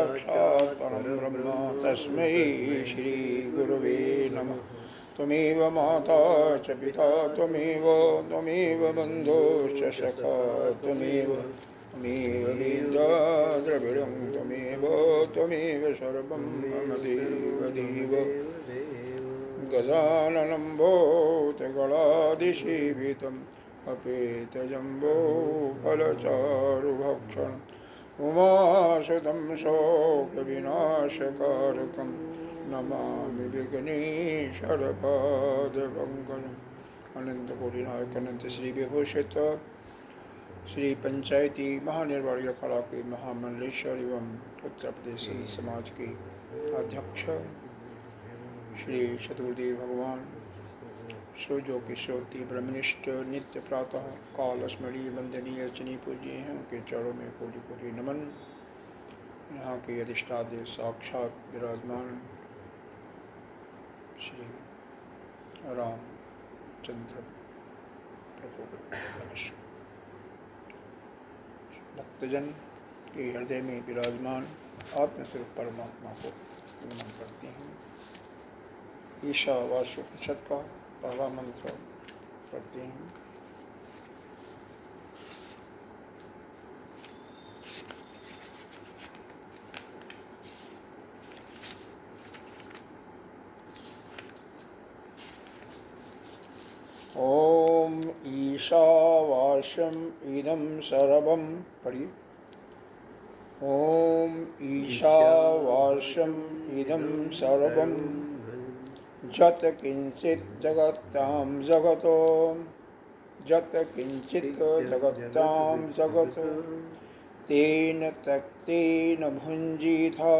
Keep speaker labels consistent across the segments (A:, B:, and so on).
A: साक्षात् परं ब्रह्म तस्मै श्री गुरवे नमः। त्वमेव माता च पिता त्वमेव बन्धुश्च सखा त्वमेव विद्या द्रविडं त्वमेव सर्वं मम देव गजाननं भूतगणाधिसेवितम् अपेतजम्बोफलचारुभक्षणम् उमासुतं शोकविनाशकारकं नमामि विघ्नेश्वरपादपङ्कजम्। अनंतकोटिनायक अनंत श्री विभूषित श्री पंचायती महानिर्वाणी अखाड़ा के महामंडलेश्वर एवं उत्तर प्रदेश समाज के अध्यक्ष श्री शतुर्देव भगवान सूर्यो की श्रोति ब्रह्मनिष्ठ नित्य प्रातः काल स्मरणीय वंदनीय अर्चनीय पूज्य हैं, उनके चरणों में कोटि कोटि नमन। यहाँ के अधिष्ठादेव साक्षात विराजमान श्री रामचंद्र प्रभु भक्तजन के हृदय में विराजमान आत्मस्वरूप परमात्मा को नमन करते हैं। ईशावास्योपनिषद का पहला मंत्र पढ़ते हैं। ओम ईशावास्यम इदं सर्वं पढ़िए। ओम ईशावास्यम इदं सर्वं जत किंचित जगत्तां जगतो जत किंचित जगत्तां जगत तेन तक्तेन भुञ्जीथा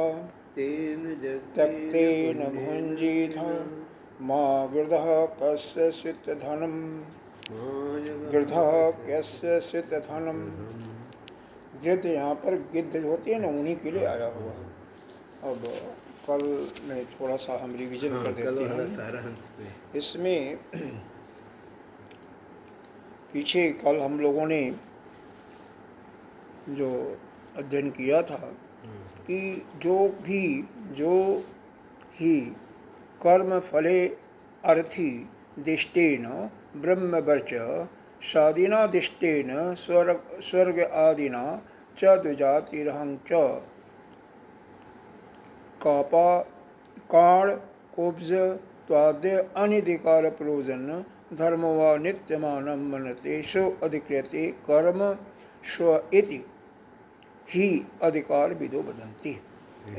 A: तक्तेन भुञ्जीथा मा गृधः कस्यचित् धनं गृधः कस्यचित् धनं। गिद्ध यहाँ पर गिद्ध होती है ना, उन्हीं के लिए आया हुआ। अब कल में थोड़ा सा हम रिवीजन कर देते हैं इसमें। पीछे कल हम लोगों ने जो अध्ययन किया था कि जो ही कर्म फले अर्थी दिष्टेन ब्रह्मवर्च सादिनादिष्टेन स्वर्ग आदिना च द्विजातिरहं च कापा काण कोब्ज त्वाद्य अनिधिकार प्रयोजन धर्म व नित्यमानं मनते सो अधिक्रियते कर्म स्व इति ही अधिकार विदो वदन्ति।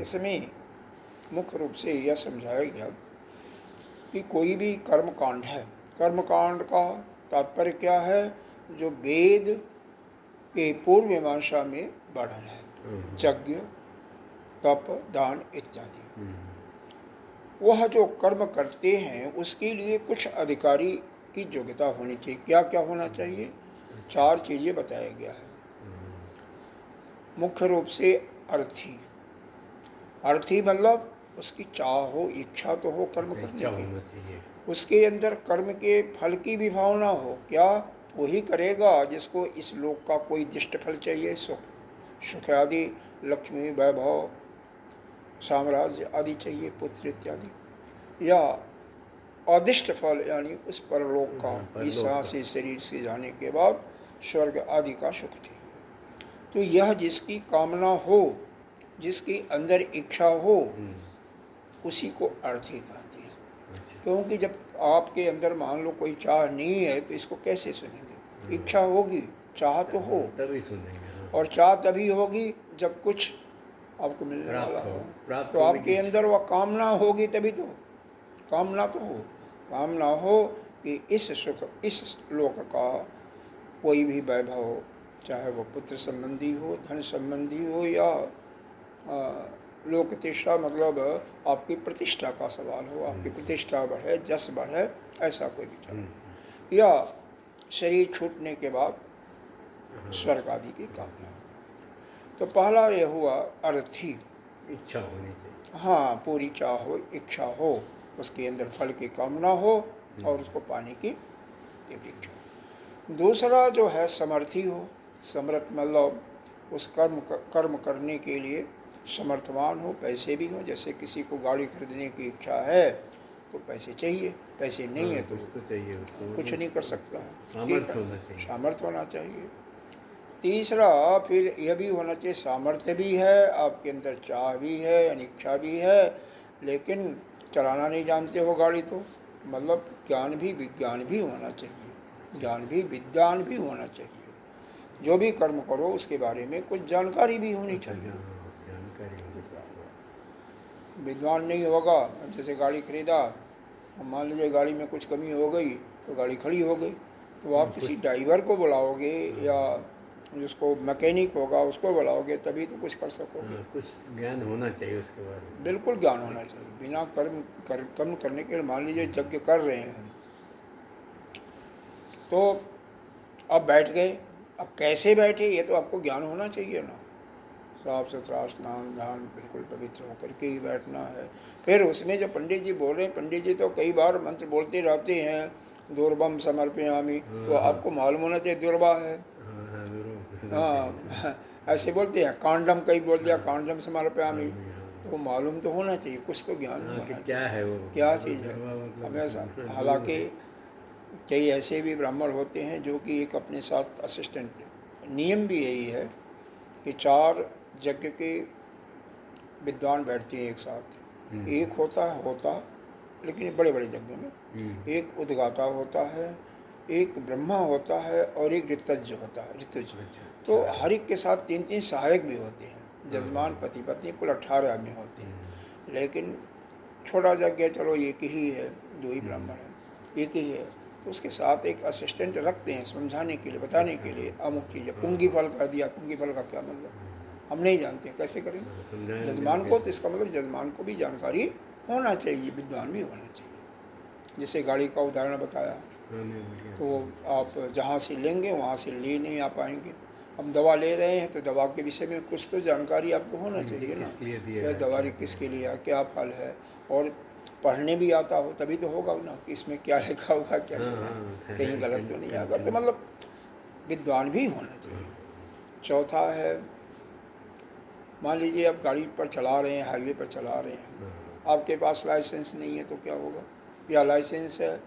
A: इसमें मुख्य रूप से यह समझाया गया कि कोई भी कर्मकांड है, कर्मकांड का तात्पर्य क्या है? जो वेद के पूर्व मीमांसा में वर्णन है, यज्ञ तप दान इत्यादि। वह जो कर्म करते हैं उसके लिए कुछ अधिकारी की योग्यता होनी चाहिए। क्या क्या होना चाहिए? 4 चीजें बताया गया है। मुख्य रूप से अर्थी मतलब उसकी चाह हो, इच्छा तो हो कर्म करने की, उसके अंदर कर्म के फल की भी भावना हो। क्या? वही करेगा जिसको इस लोक का कोई दिष्ट फल चाहिए, सुख आदि, लक्ष्मी, वैभव, साम्राज्य आदि चाहिए, पुत्र इत्यादि, या अदिष्ट फल यानी उस परलोक का, इस सांस से शरीर से जाने के बाद स्वर्ग आदि का सुख चाहिए। तो यह जिसकी कामना हो, जिसकी अंदर इच्छा हो, उसी को अर्थी कहते हैं। क्योंकि जब आपके अंदर मान लो कोई चाह नहीं है तो इसको कैसे सुनेंगे? इच्छा होगी, चाह तो हो, तभी सुनेंगे। और चाह तभी होगी जब कुछ आपको मिलने वाला हो, तो आपके अंदर वह कामना होगी, तभी तो कामना तो हो। कामना हो कि इस सुख, इस लोक का कोई भी वैभव हो, चाहे वो पुत्र संबंधी हो, धन संबंधी हो, या लोक प्रतिष्ठा मतलब आपकी प्रतिष्ठा का सवाल हो, आपकी प्रतिष्ठा बढ़े, जस बढ़े, ऐसा कोई विचार, या शरीर छूटने के बाद स्वर्ग आदि की कामना। तो पहला यह हुआ अर्थी, इच्छा होनी चाहिए। हाँ, पूरी चाह हो, इच्छा हो, उसके अंदर फल की कामना हो और उसको पाने की इच्छा। दूसरा जो है समर्थी हो, समर्थ मतलब उस कर्म करने के लिए समर्थवान हो, पैसे भी हो। जैसे किसी को गाड़ी खरीदने की इच्छा है तो पैसे चाहिए, पैसे नहीं है तो
B: कुछ तो चाहिए उसको,
A: कुछ नहीं कर सकता है।
B: सामर्थ्य होना चाहिए।
A: सामर्थ्य होना चाहिए। तीसरा फिर यह भी होना चाहिए, सामर्थ्य भी है आपके अंदर, चाह भी है, अनिच्छा भी है, लेकिन चलाना नहीं जानते हो गाड़ी तो मतलब ज्ञान भी विज्ञान भी होना चाहिए, ज्ञान भी विज्ञान भी होना चाहिए। जो भी कर्म करो उसके बारे में कुछ जानकारी भी होनी चाहिए।
B: जानकारी
A: विद्वान नहीं होगा, जैसे गाड़ी खरीदा, मान लीजिए गाड़ी में कुछ कमी हो गई तो गाड़ी खड़ी हो गई, तो आप किसी ड्राइवर को बुलाओगे या जिसको मैकेनिक होगा उसको बुलाओगे तभी तो कुछ कर सकोगे।
B: कुछ ज्ञान होना चाहिए उसके बारे में।
A: बिल्कुल ज्ञान होना चाहिए। बिना कर्म करने के, मान लीजिए यज्ञ कर रहे हैं तो अब बैठ गए, अब कैसे बैठे ये तो आपको ज्ञान होना चाहिए ना। साफ सुथरा स्नान ध्यान बिल्कुल पवित्र होकर के ही बैठना है। फिर उसमें जो पंडित जी बोल रहे हैं, पंडित जी तो कई बार मंत्र बोलते रहते हैं, दुर्बम समर्पयामि, तो आपको मालूम होना चाहिए दुर्बा है। हाँ, ऐसे बोलते हैं, कांडम कई बोल दिया, कांडम समर्पयामि, तो मालूम तो होना चाहिए, कुछ तो ज्ञान होना चाहिए
B: क्या है वो,
A: क्या चीज़ है हमेशा। हालांकि कई ऐसे भी ब्राह्मण होते हैं जो कि एक अपने साथ असिस्टेंट, नियम भी यही है कि 4 यज्ञ के विद्वान बैठते हैं एक साथ। एक होता लेकिन बड़े बड़े यज्ञ में एक उद्गाता होता है, एक ब्रह्मा होता है और एक ऋतज होता है, ऋतुज। तो हर एक के साथ 3-3 सहायक भी होते हैं। जजमान पति पत्नी कुल 18 आदमी होते हैं। लेकिन छोटा यज्ञ चलो एक ही है, 2 ही ब्राह्मण हैं, एक ही है, तो उसके साथ एक असिस्टेंट रखते हैं समझाने के लिए, बताने के लिए। अमुक चीज़ है, पुंगी फल कर दिया, पुंगी फल का क्या मतलब हम नहीं जानते, कैसे करेंगे जजमान को। तो इसका मतलब जजमान को भी जानकारी होना चाहिए, विद्वान भी होना चाहिए। जैसे गाड़ी का उदाहरण बताया, तो आप जहाँ से लेंगे वहाँ से ले नहीं आ पाएंगे। हम दवा ले रहे हैं तो दवा के विषय में कुछ तो जानकारी आपको होना चाहिए ना, यह दवा किसके लिए, क्या फल है, और पढ़ने भी आता हो तभी तो होगा ना कि इसमें क्या लिखा हुआ, क्या लिखा, कहीं गलत तो नहीं आएगा। तो मतलब विद्वान भी होना चाहिए। चौथा है, मान लीजिए आप गाड़ी पर चला रहे हैं, हाईवे पर चला रहे हैं, आपके पास लाइसेंस नहीं है तो क्या होगा, या लाइसेंस है,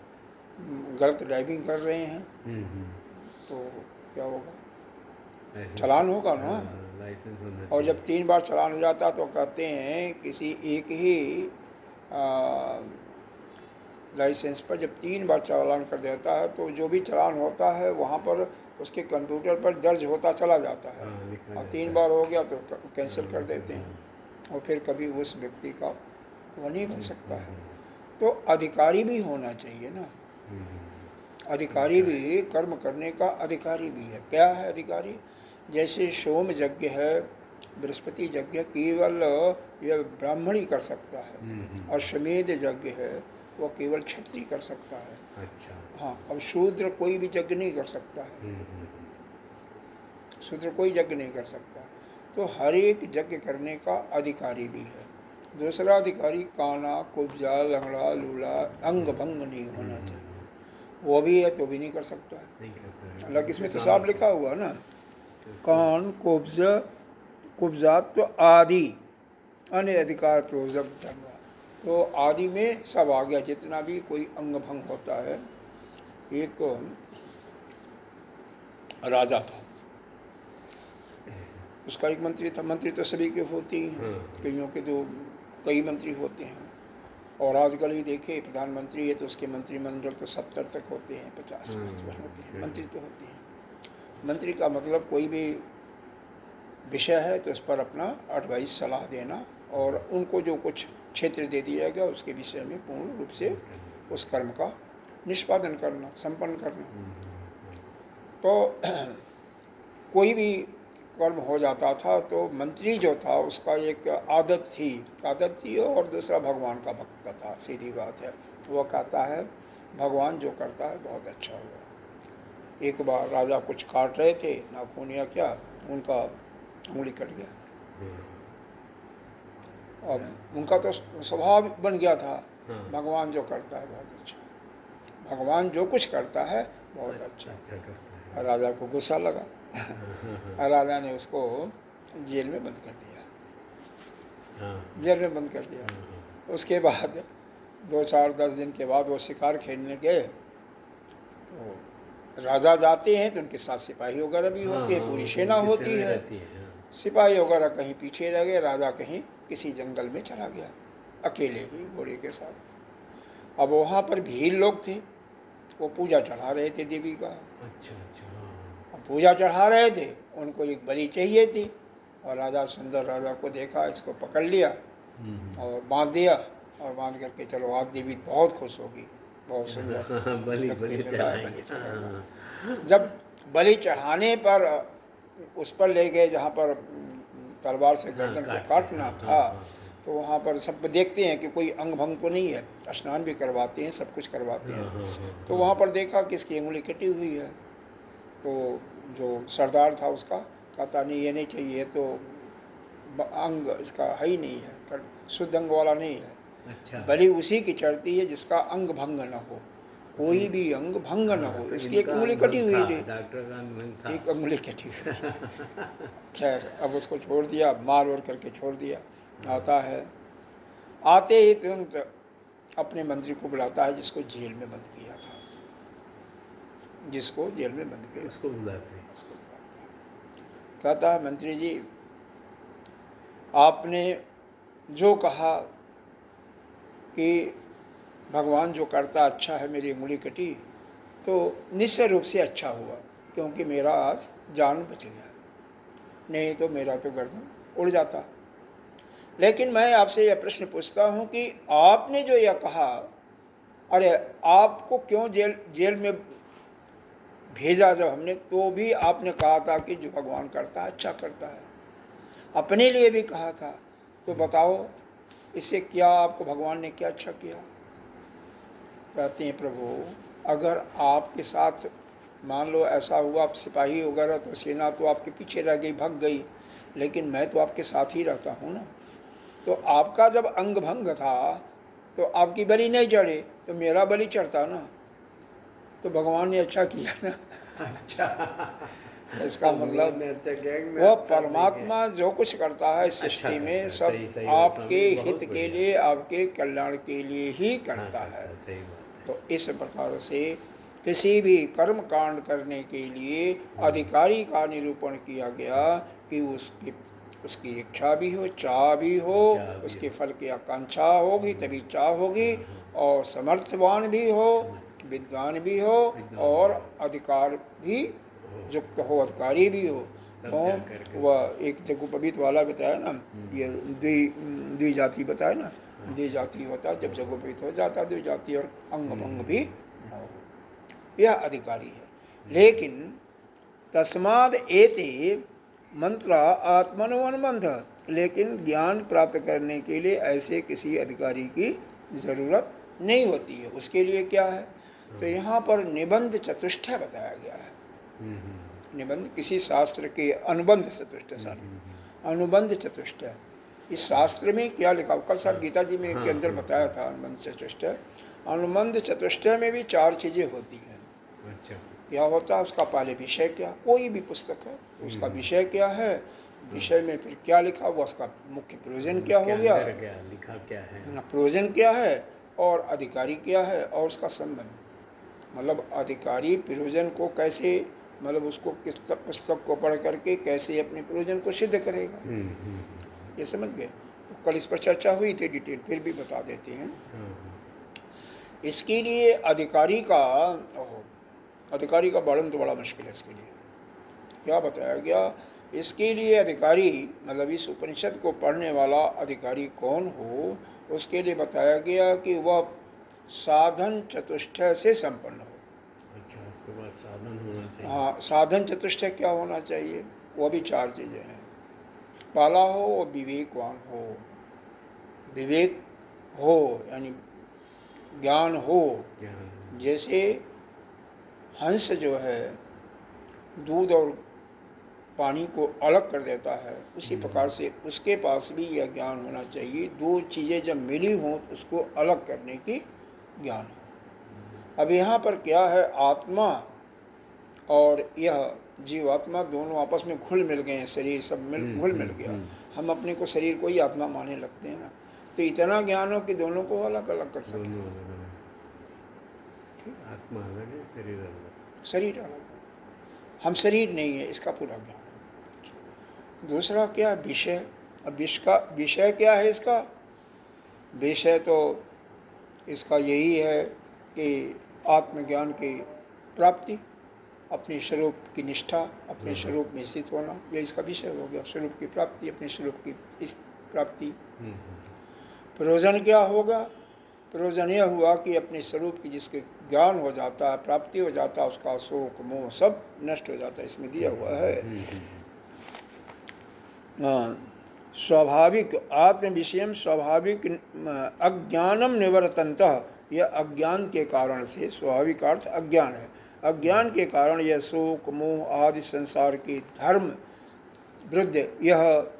A: गलत ड्राइविंग कर रहे हैं तो क्या होगा, चालान होगा ना। और जब 3 बार चालान हो जाता तो कहते हैं किसी एक ही लाइसेंस पर जब 3 बार चालान कर देता है तो जो भी चालान होता है वहाँ पर उसके कंप्यूटर पर दर्ज होता चला जाता है। और 3 बार हो गया तो कैंसिल कर देते हैं और फिर कभी उस व्यक्ति का वो नहीं बन सकता है। तो अधिकारी भी होना चाहिए ना, अधिकारी भी, कर्म करने का अधिकारी भी है। क्या है अधिकारी, जैसे सोम यज्ञ है, बृहस्पति यज्ञ केवल यह ब्राह्मण ही कर सकता है, और अश्वमेध यज्ञ है वो केवल क्षत्रिय कर सकता है।
B: अच्छा।
A: हाँ, अब शूद्र कोई भी यज्ञ नहीं कर सकता है, शूद्र कोई यज्ञ नहीं कर सकता। तो हर एक यज्ञ करने का अधिकारी भी है। दूसरा अधिकारी काना, कुब्जा, लंगड़ा, लूला, अंग भंग नहीं होना चाहिए, वो भी है तो भी नहीं कर सकता है। हालांकि इसमें तो साफ लिखा हुआ ना, कान, कुब्जात तो आदि अन्य अधिकार प्रोजक धर्म, तो आदि में सब आ गया, जितना भी कोई अंग भंग होता है। एक राजा था, उसका एक मंत्री था, मंत्री तो सभी के होते ही हैं, कईयों के तो कई मंत्री होते हैं। और आजकल ही देखे प्रधानमंत्री है तो उसके मंत्रिमंडल तो 70 तक होते हैं, 50 होते हैं, मंत्री तो होते हैं। मंत्री का मतलब कोई भी विषय है तो उस पर अपना एडवाइस, सलाह देना, और उनको जो कुछ क्षेत्र दे दिया गया उसके विषय में पूर्ण रूप से उस कर्म का निष्पादन करना, संपन्न करना। तो कोई भी कर्म हो जाता था तो मंत्री जो था उसका एक आदत थी, और दूसरा भगवान का भक्त था, सीधी बात है। वो कहता है भगवान जो करता है बहुत अच्छा हुआ। एक बार राजा कुछ काट रहे थे, नाखून या क्या, उनका उंगली कट गया। अब उनका तो स्वभाव बन गया था, भगवान जो करता है बहुत अच्छा, भगवान जो कुछ करता है बहुत अच्छा। राजा को गुस्सा लगा, राजा ने उसको जेल में बंद कर दिया। जेल में बंद कर दिया। उसके बाद 2-4-10 दिन के बाद वो शिकार खेलने गए, तो राजा जाते हैं तो उनके साथ सिपाही वगैरह भी होते हैं, पूरी सेना होती है। सिपाही वगैरह कहीं पीछे रह गए, राजा कहीं किसी जंगल में चला गया अकेले ही घोड़े के साथ। अब वहाँ पर भीड़ लोग थे, वो पूजा चढ़ा रहे थे देवी का।
B: अच्छा अच्छा।
A: अब पूजा चढ़ा रहे थे, उनको एक बलि चाहिए थी, और राजा सुंदर राजा को देखा, इसको पकड़ लिया और बांध दिया, और बांध करके चलो आज देवी बहुत खुश होगी, बहुत सुंदर
B: बलि
A: बलि चढ़ाएगा। जब बलि चढ़ाने पर उस पर ले गए जहाँ पर तलवार से गर्दन को काटना था, तो वहाँ पर सब देखते हैं कि कोई अंग भंग तो नहीं है, स्नान भी करवाते हैं, सब कुछ करवाते हैं। तो वहाँ पर देखा कि इसकी उंगली कटी हुई है, तो जो सरदार था उसका कहता नहीं ये नहीं चाहिए, तो अंग इसका है ही नहीं है, शुद्ध अंग वाला नहीं है।
B: अच्छा।
A: बलि उसी की चढ़ती है जिसका अंग भंग न हो, कोई भी अंग भंग न हो। इसकी एक उंगली कटी हुई थी,
B: डॉक्टर का
A: एक उंगली कटी हुई। खैर अब उसको छोड़ दिया, मार वार करके छोड़ दिया। आता है, आते ही तुरंत अपने मंत्री को बुलाता है जिसको जेल में बंद किया था, जिसको जेल में बंद किया
B: उसको बुलाते हैं।
A: कहता है मंत्री जी, आपने जो कहा कि भगवान जो करता अच्छा है, मेरी उंगली कटी तो निश्चय रूप से अच्छा हुआ, क्योंकि मेरा आज जान बच गया, नहीं तो मेरा तो गर्दन उड़ जाता। लेकिन मैं आपसे यह प्रश्न पूछता हूँ कि आपने जो यह कहा, अरे आपको क्यों जेल में भेजा जब हमने, तो भी आपने कहा था कि जो भगवान करता है अच्छा करता है, अपने लिए भी कहा था, तो बताओ इससे क्या आपको भगवान ने क्या अच्छा किया? कहते हैं प्रभु, अगर आपके साथ मान लो ऐसा हुआ, आप सिपाही वगैरह तो सेना तो आपके पीछे रह गई, भग गई, लेकिन मैं तो आपके साथ ही रहता हूँ ना, तो आपका जब अंग भंग था तो आपकी बलि नहीं चढ़ी, तो मेरा बलि चढ़ता ना, तो भगवान ने अच्छा किया ना। अच्छा, इसका मतलब
B: अच्छा
A: वो परमात्मा जो कुछ करता है सृष्टि में सब आपके हित के लिए, आपके कल्याण के लिए ही करता है। तो इस प्रकार से किसी भी कर्म कांड करने के लिए अधिकारी का निरूपण किया गया कि उसकी इच्छा भी हो, चाह भी हो, उसके फल की आकांक्षा होगी तभी चाह होगी, और समर्थवान भी हो, विद्वान भी हो, और अधिकार भी युक्त हो, अधिकारी भी हो। तो वह एक जगोपवीत वाला बताया ना, ये द्विजाति बताया ना, द्विजाति होता जब जगोपवीत हो जाता, द्विजाति और अंग भंग भी न हो, यह अधिकारी है। लेकिन तस्माद एते मंत्र आत्मनो अनुबंध, लेकिन ज्ञान प्राप्त करने के लिए ऐसे किसी अधिकारी की जरूरत नहीं होती है। उसके लिए क्या है, तो यहाँ पर निबंध चतुष्टय बताया गया है। निबंध किसी शास्त्र के अनुबंध चतुष्टय, अनुबंध चतुष्टय, इस शास्त्र में क्या लिखा, कल साहब गीता जी में के अंदर बताया था अनुबंध चतुष्टय। अनुबंध चतुष्टय में भी 4 चीजें होती हैं।
B: अच्छा।
A: क्या होता है उसका पहले विषय क्या, कोई भी पुस्तक है तो उसका विषय क्या है, विषय में फिर क्या लिखा हुआ, उसका मुख्य प्रयोजन क्या हो गया,
B: लिखा क्या है
A: ना, प्रयोजन क्या है, और अधिकारी क्या है, और उसका संबंध, मतलब अधिकारी प्रयोजन को कैसे, मतलब उसको किस पुस्तक को पढ़ करके कैसे अपने प्रयोजन को सिद्ध करेगा, ये समझ गए। तो कल इस पर चर्चा हुई थी डिटेल, फिर भी बता देते हैं। इसके लिए अधिकारी का वर्णन तो बड़ा मुश्किल है। इसके लिए क्या बताया गया, इसके लिए अधिकारी मतलब इस उपनिषद को पढ़ने वाला अधिकारी कौन हो, उसके लिए बताया गया कि वह साधन चतुष्टय से संपन्न हो।
B: अच्छा, उसके बाद साधन होना चाहिए।
A: हाँ, साधन चतुष्टय क्या होना चाहिए, वो भी 4 चीज़ें हैं। पहला हो वो विवेकवान हो, विवेक हो यानी ज्ञान हो। जैसे हंस जो है दूध और पानी को अलग कर देता है, उसी प्रकार से उसके पास भी यह ज्ञान होना चाहिए, 2 चीज़ें जब मिली हों तो उसको अलग करने की ज्ञान हो। अब यहाँ पर क्या है, आत्मा और यह जीवात्मा दोनों आपस में घुल मिल गए हैं, शरीर सब घुल मिल गया, हम अपने को शरीर को ही आत्मा मानने लगते हैं ना, तो इतना ज्ञान हो कि दोनों को अलग अलग कर सकें।
B: दोनों अलग अलग, आत्मा अलग है, शरीर अलग।
A: शरीर अलग है, हम शरीर नहीं है, इसका पूरा ज्ञान है। दूसरा क्या, विषय। अब इसका विषय क्या है, इसका विषय तो इसका यही है कि आत्मज्ञान की प्राप्ति, अपने स्वरूप की निष्ठा, अपने स्वरूप में स्थित होना, यह इसका विषय हो गया। स्वरूप की प्राप्ति, अपने स्वरूप की इस प्राप्ति। प्रयोजन क्या होगा? प्रयोजन यह हुआ कि अपने स्वरूप की जिसके ज्ञान हो जाता है, प्राप्ति हो जाता है, उसका शोक मोह सब नष्ट हो जाता है। इसमें दिया हुआ है स्वाभाविक आत्म विषयम स्वाभाविक अज्ञानम निवर्तन्तः। यह अज्ञान के कारण से, स्वाभाविक अर्थ अज्ञान है, अज्ञान के कारण यह शोक मोह आदि संसार के धर्म वृद्ध यह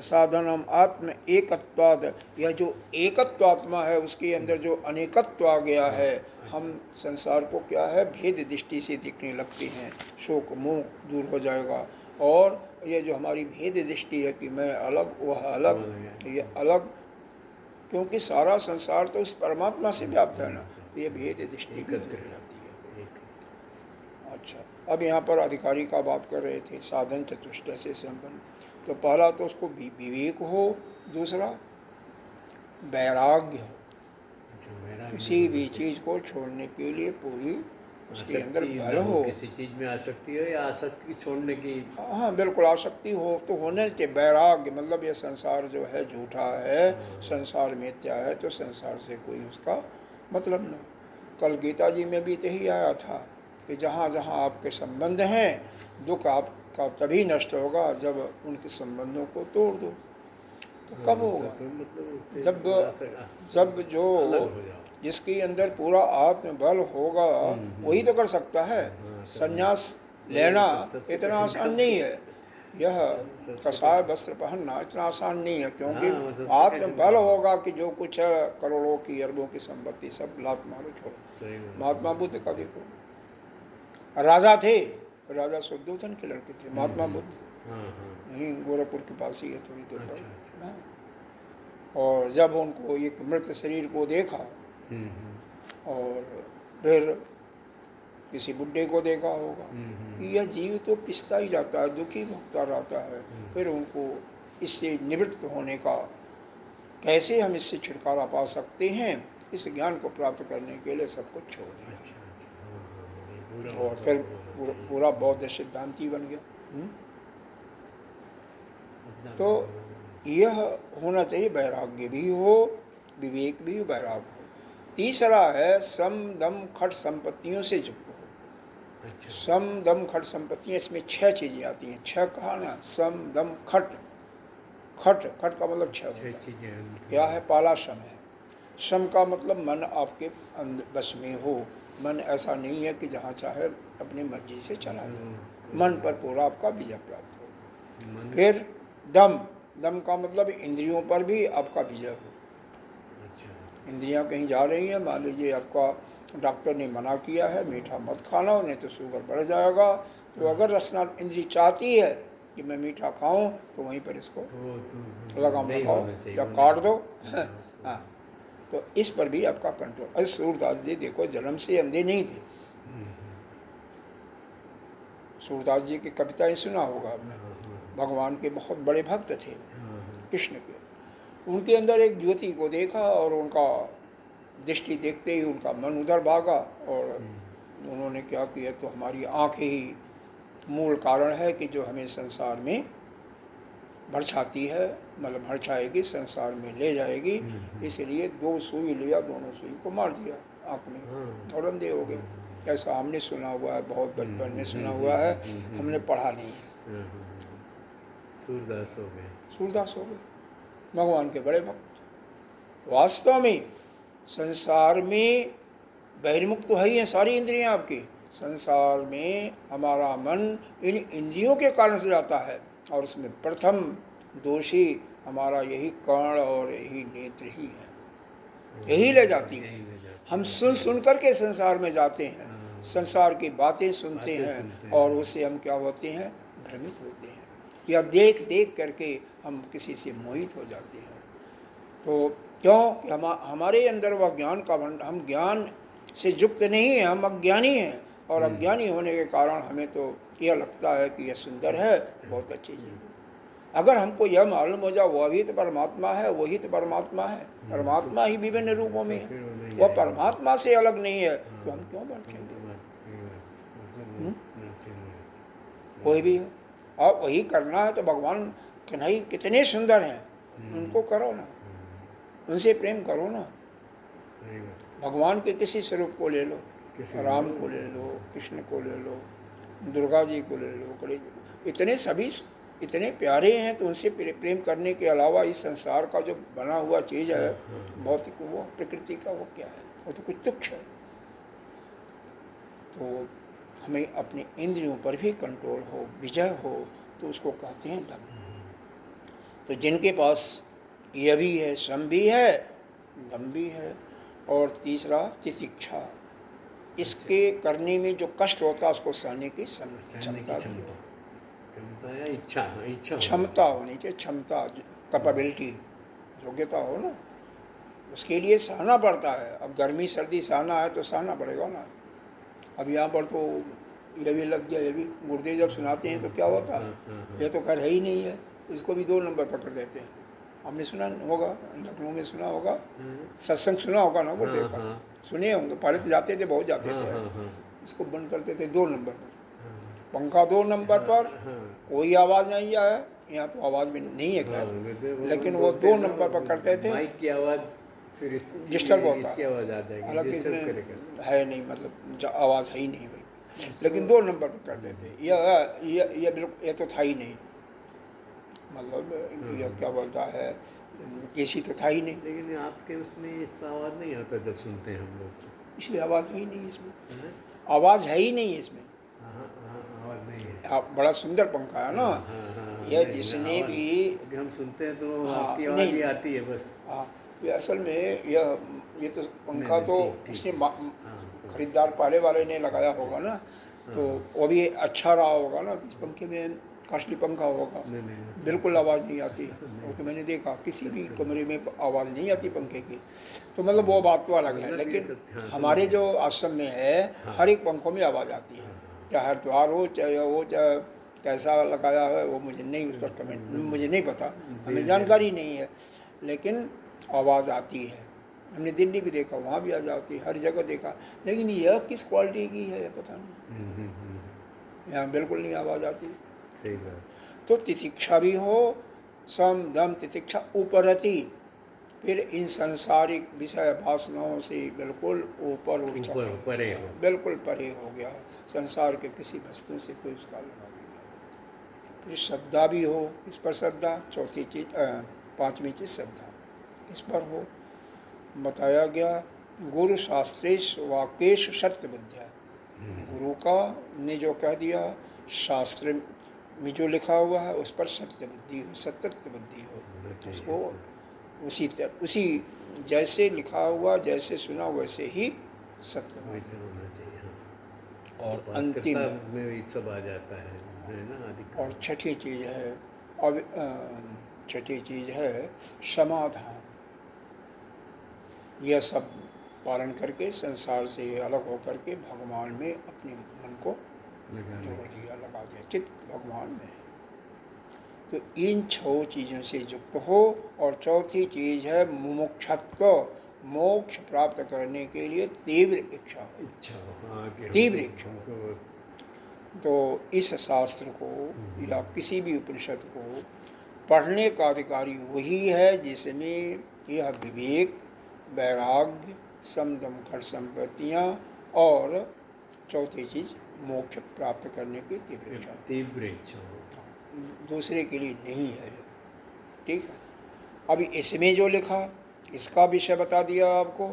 A: साधनम आत्म एकत्वाद, यह जो एकत्वात्मा है उसके अंदर जो अनेकत्व आ गया है, हम संसार को क्या है भेद दृष्टि से देखने लगते हैं, शोक मोह दूर हो जाएगा। और ये जो हमारी भेद दृष्टि है कि मैं अलग वह अलग, ये अलग, क्योंकि सारा संसार तो उस परमात्मा से व्याप्त है ना, तो ये भेद दृष्टि भी दूर हो जाती है। अच्छा, अब यहाँ पर अधिकारी का बात कर रहे थे, साधन चतुष्टय से संपन्न। तो पहला तो उसको विवेक हो, दूसरा वैराग्य हो, किसी भी चीज को छोड़ने के लिए पूरी उसके अंदर बल हो।
B: किसी चीज में आसक्ति हो या आसक्ति छोड़ने की,
A: हाँ बिल्कुल, आसक्ति हो तो होने के। वैराग्य मतलब ये संसार जो है झूठा है, संसार मिथ्या है, तो संसार से कोई उसका मतलब न। कल गीता जी में भी यही आया था कि जहाँ जहाँ आपके संबंध हैं, दुख आपका तभी नष्ट होगा जब उनके संबंधों को तोड़ दो। तो कब होगा? जब जो जिसके अंदर पूरा आत्मबल होगा वही तो कर सकता है। संन्यास लेना इतना आसान नहीं है, यह कसाय वस्त्र पहनना इतना आसान नहीं है, क्योंकि आत्मबल होगा कि जो कुछ है करोड़ों की अरबों की संपत्ति सब लात मारो छोड़ो। महात्मा बुद्ध का देखो, राजा थे, राजा शुद्धोधन के लड़के थे महात्मा बुद्ध, यहीं गोरखपुर के पास ही है थोड़ी दूर पर। और जब उनको एक मृत शरीर को देखा और फिर किसी बुड्ढे को देखा होगा कि यह जीव तो पिसता ही जाता है, दुखी भुगता रहता है, फिर उनको इससे निवृत्त होने का, कैसे हम इससे छुटकारा पा सकते हैं, इस ज्ञान को प्राप्त करने के लिए सब कुछ छोड़ दिया। और फिर पूरा बौद्ध सिद्धांती बन गया। तो यह होना चाहिए, वैराग्य भी हो, विवेक भी, वैराग्य हो। तीसरा है सम दम खट संपत्तियों से युक्त हो। सम दम खट संपत्तियां, इसमें 6 चीजें आती हैं। 6 कहा ना, सम दम खट। खट, खट का मतलब 6 चीजें क्या है? पहला सम है। सम का मतलब मन आपके बस में हो, मन ऐसा नहीं है कि जहाँ चाहे अपनी मर्जी से चला जाए, मन पर पूरा आपका विजय प्राप्त हो। फिर दम, दम का मतलब इंद्रियों पर भी आपका विजय हो। इंद्रियां कहीं जा रही हैं, मान लीजिए आपका डॉक्टर ने मना किया है मीठा मत खाना, नहीं तो शुगर बढ़ जाएगा, तो अगर रसना इंद्री चाहती है कि मैं मीठा खाऊं, तो वहीं पर इसको लगाम लगाओ या काट दो। हाँ, तो इस पर भी आपका कंट्रोल। अरे सूरदास जी देखो, जन्म से अंधे नहीं थे। सूरदास जी की कविताएं सुना होगा आपने, भगवान के बहुत बड़े भक्त थे कृष्ण के। उनके अंदर एक ज्योति को देखा और उनका दृष्टि देखते ही उनका मन उधर भागा, और उन्होंने क्या किया, तो हमारी आंखें ही मूल कारण है कि जो हमें संसार में भरछाती है, मतलब भरछाएगी, संसार में ले जाएगी। इसलिए 2 सुई लिया, दोनों सुई को मार दिया आँख में और अंधे हो गए। ऐसा हमने सुना हुआ है, बहुत बचपन में सुना हुआ है, हमने पढ़ा नहीं है।
B: सूरदास हो गए,
A: सूरदास हो गए, भगवान के बड़े भक्त। वास्तव में संसार में बहिर्मुख तो है ही है सारी इंद्रियां आपकी। संसार में हमारा मन इन इंद्रियों के कारण से जाता है, और उसमें प्रथम दोषी हमारा यही कर्ण और यही नेत्र ही है, यही ले जाती है। हम सुन सुन करके संसार में जाते हैं, संसार की बातें सुनते हैं, और उससे हम क्या होते हैं, भ्रमित होते हैं। या देख देख करके हम किसी से मोहित हो जाते हैं। तो क्यों कि हमारे अंदर वह ज्ञान का भंडार, हम ज्ञान से युक्त नहीं हैं, हम अज्ञानी हैं, और अज्ञानी होने के कारण हमें तो यह लगता है कि यह सुंदर है, बहुत अच्छी चीज़ है। अगर हमको यह मालूम हो जाए वह भी तो परमात्मा है, वही तो परमात्मा है, परमात्मा ही विभिन्न रूपों में है, वह परमात्मा से अलग नहीं है, तो हम क्यों भटकेंगे? कोई भी हो, और वही करना है तो भगवान कन्हई कितने सुंदर हैं, उनको करो ना, उनसे प्रेम करो ना। भगवान के किसी स्वरूप को ले लो, राम को ले लो, कृष्ण को ले लो, दुर्गा जी को ले लो, इतने सभी इतने प्यारे हैं, तो उनसे प्रेम करने के अलावा इस संसार का जो बना हुआ चीज़ है भौतिक, वो प्रकृति का वो क्या है, वो तो कुछ तुच्छ है। तो हमें अपने इंद्रियों पर भी कंट्रोल हो, विजय हो, तो उसको कहते हैं दम। तो जिनके पास यह भी है, श्रम भी है, दम भी है, और तीसरा तितिक्षा, इसके करने में जो कष्ट होता है उसको सहने की क्षमता भी हो, क्षमता होनी चाहिए, क्षमता, कैपेबिलिटी, योग्यता हो ना, उसके लिए सहना पड़ता है। अब गर्मी सर्दी सहना है तो सहना पड़ेगा ना। अब यहाँ पर तो ये भी लग गया, ये भी मुर्दे जब सुनाते हैं तो क्या होता है, ये तो खैर है ही नहीं है, इसको भी 2 नंबर पर कर देते हैं। हमने सुना होगा, लखनऊ में सुना होगा, सत्संग सुना होगा ना, मुर्दे का सुने होंगे, पहले तो जाते थे, बहुत जाते थे, इसको बंद करते थे 2 नंबर पर, पंखा 2 नंबर पर, कोई आवाज़ नहीं आया, यहाँ तो आवाज़ भी नहीं है खैर, लेकिन वो 2 नंबर पर करते थे,
B: माइक की आवाज़ फिर
A: डिस्टर्ब होता
B: इसकी आवाज़ आ जाएगी,
A: हालांकि इसमें है नहीं, मतलब आवाज़ है ही नहीं बिल्कुल, लेकिन 2 नंबर पर करते थे। यह बिल्कुल, यह तो था ही नहीं, मतलब यह क्या बोलता है, एसी तो था ही नहीं।
B: लेकिन आपके उसमें इसका आवाज़ नहीं आता जब सुनते हैं हम लोग,
A: इसलिए आवाज़ है ही नहीं इसमें, आवाज़ है ही नहीं इसमें,
B: आवाज़ नहीं है।
A: आप बड़ा सुंदर पंखा है ना, यह जिसने भी
B: हम सुनते हैं तो आपकी आवाज़ ही आती है बस।
A: हाँ, ये असल में ये तो पंखा तो इसने खरीदार पहले वाले ने लगाया होगा ना, तो वो भी अच्छा रहा होगा ना, इस पंखे में कॉस्टली पंखा होगा, बिल्कुल आवाज़ नहीं आती है, वो तो मैंने देखा किसी भी कमरे में आवाज़ नहीं आती पंखे की, तो मतलब वो बात तो अलग है। लेकिन हमारे जो आश्रम में है, हर एक पंखों में आवाज़ आती है, चाहे हरिद्वार हो, चाहे वो, चाहे कैसा लगाया है वो मुझे नहीं, उस पर कमेंट मुझे नहीं पता, हमें जानकारी नहीं है, लेकिन आवाज़ आती है। हमने दिल्ली भी देखा, वहाँ भी आ जाती है, हर जगह देखा, लेकिन यह किस क्वालिटी की है पता नहीं, यहाँ बिल्कुल नहीं आवाज़ आती।
B: सही बात।
A: तो तितिक्षा भी हो, सम दम तितिक्षा उपरति, फिर इन सांसारिक विषय वासनाओं से बिल्कुल ऊपर उठ जाए,
B: परे हो,
A: बिल्कुल परे हो गया, संसार के किसी वस्तु से कोई उसका लगा नहीं गया। फिर श्रद्धा भी हो, इस पर श्रद्धा, चौथी चीज, 5वीं चीज श्रद्धा, इस पर हो। बताया गया गुरु शास्त्रेश वाक्येश सत्य विद्या, गुरु का ने जो कह दिया, शास्त्र में जो लिखा हुआ है उस पर सत्य बुद्धि हो, सतत बुद्धि हो, उसको उसी जैसे लिखा हुआ, जैसे सुना वैसे ही सत्य
B: होना चाहिए।
A: और अंतिम
B: में सब आ जाता है ना।
A: और छठी चीज है, अब छठी चीज है समाधान। यह सब पालन करके संसार से अलग होकर के भगवान में अपने मन को जोड़ दिया, लगा दिया, चित्त भगवान में। तो इन 6 चीज़ों से युक्त हो। और चौथी चीज़ है मुमुक्षत्व, मोक्ष प्राप्त करने के लिए तीव्र इच्छा हो, तीव्र इच्छा। तो इस शास्त्र को या किसी भी उपनिषद को पढ़ने का अधिकारी वही है जिसमें यह विवेक, वैराग्य, समदम खट संपत्तियाँ और चौथी चीज़ मोक्ष प्राप्त करने की तीव्र इच्छा, दूसरे के लिए नहीं है। ठीक है, अभी इसमें जो लिखा इसका विषय बता दिया आपको,